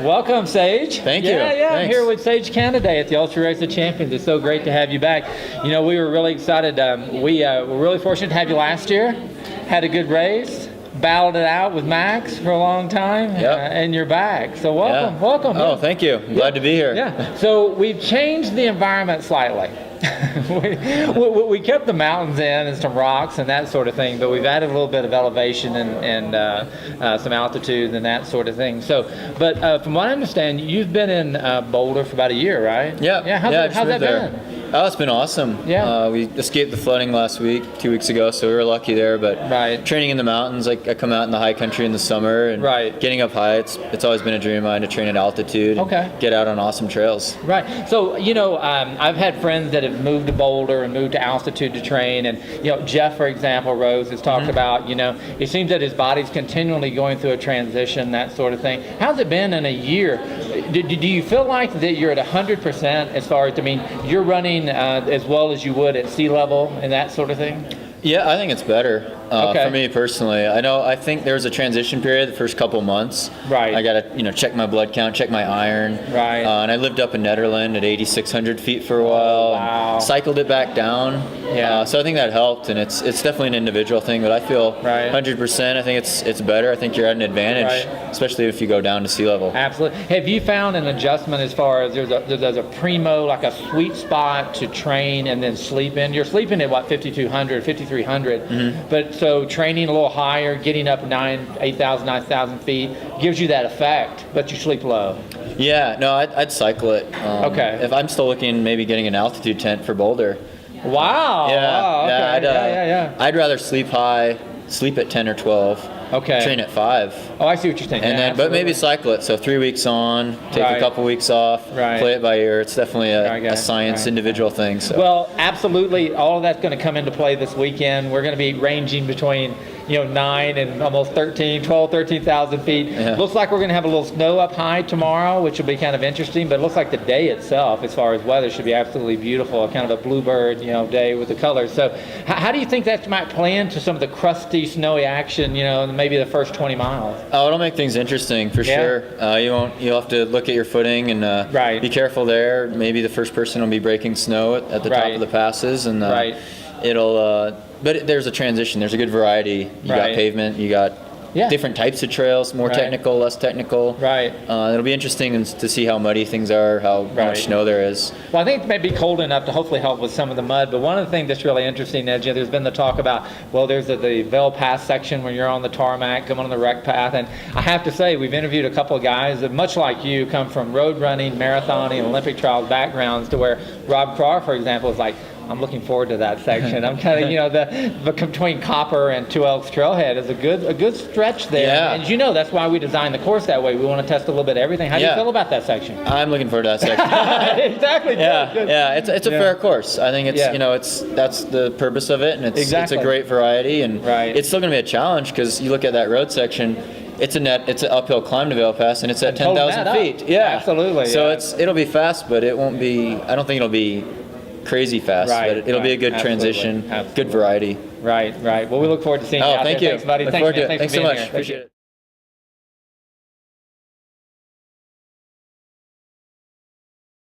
Welcome, Sage. Thank you. Yeah, I'm Thanks. here with Sage Canaday at the Ultra Race of Champions. It's so great to have you back. You know, we were really excited. We were really fortunate to have you last year. Had a good race. Battled it out with Max for a long time, and you're back. So welcome. Oh, thank you. I'm glad to be here. Yeah. So we've changed the environment slightly. we kept the mountains in and some rocks and that sort of thing, but we've added a little bit of elevation and some altitude and that sort of thing. So, but from what I understand, you've been in Boulder for about a year, right? Yeah. How's that been? Oh, it's been awesome. Yeah. We escaped the flooding last week, 2 weeks ago, so we were lucky there. But training in the mountains, like I come out in the high country in the summer, and getting up high, it's always been a dream of mine to train at altitude. And get out on awesome trails. Right. So I've had friends that have moved to Boulder and moved to altitude to train, and Jeff, for example, Rose has talked about. It seems that his body's continually going through a transition, that sort of thing. How's it been in a year? Do you feel like that you're at 100% as far as you're running as well as you would at sea level and that sort of thing? Yeah, I think it's better for me personally. I think there was a transition period the first couple months. Right. I got to check my blood count, check my iron. Right. And I lived up in Nederland at 8,600 feet for a while. Wow. And cycled it back down. Yeah. So I think that helped, and it's definitely an individual thing. But I feel 100%. I think it's better. I think you're at an advantage, especially if you go down to sea level. Absolutely. Have you found an adjustment as far as there's a primo, like a sweet spot to train and then sleep in? You're sleeping at what, 5,200, 5,300, but so training a little higher, getting up 8,000, 9,000 feet gives you that effect, but you sleep low. Yeah, no, I'd cycle it. If I'm still looking, maybe getting an altitude tent for Boulder. Wow. Yeah. I'd rather sleep high, sleep at 10 or 12. Train at 5. Oh, I see what you're saying. And then, but maybe cycle it. So 3 weeks on, take a couple weeks off, play it by ear. It's definitely a science individual thing. So. Well, absolutely. All of that's going to come into play this weekend. We're going to be ranging between 9 and almost 13,000 feet. Yeah. Looks like we're going to have a little snow up high tomorrow, which will be kind of interesting. But it looks like the day itself, as far as weather, should be absolutely beautiful. Kind of a bluebird, day with the colors. So, how do you think that might play into some of the crusty, snowy action? Maybe the first 20 miles. Oh, it'll make things interesting for sure. You'll have to look at your footing and be careful there. Maybe the first person will be breaking snow at the top of the passes, and it'll. But there's a transition. There's a good variety. You got pavement. You got different types of trails, more technical, less technical. It'll be interesting to see how muddy things are, how much snow there is. Well, I think it may be cold enough to hopefully help with some of the mud. But one of the things that's really interesting is there's been the talk about, there's the Vail Pass section when you're on the tarmac, coming on the rec path. And I have to say, we've interviewed a couple of guys that, much like you, come from road running, marathoning, and Olympic trials backgrounds, to where Rob Carr, for example, is like, I'm looking forward to that section. I'm kind of, the between Copper and Two Elks Trailhead is a good stretch there. Yeah. And that's why we designed the course that way. We want to test a little bit of everything. How do you feel about that section? I'm looking forward to that section. Exactly. Yeah. It's a fair course. I think it's that's the purpose of it, and it's a great variety, and it's still going to be a challenge because you look at that road section. It's an uphill climb to Vail Pass, and it's at 10,000 feet. Yeah, absolutely. So it'll be fast, but it won't be. I don't think it'll be crazy fast, but it'll be a good transition, good variety. Right. Well, we look forward to seeing you out thank there. you. Thanks, buddy. Thanks so much. Appreciate it.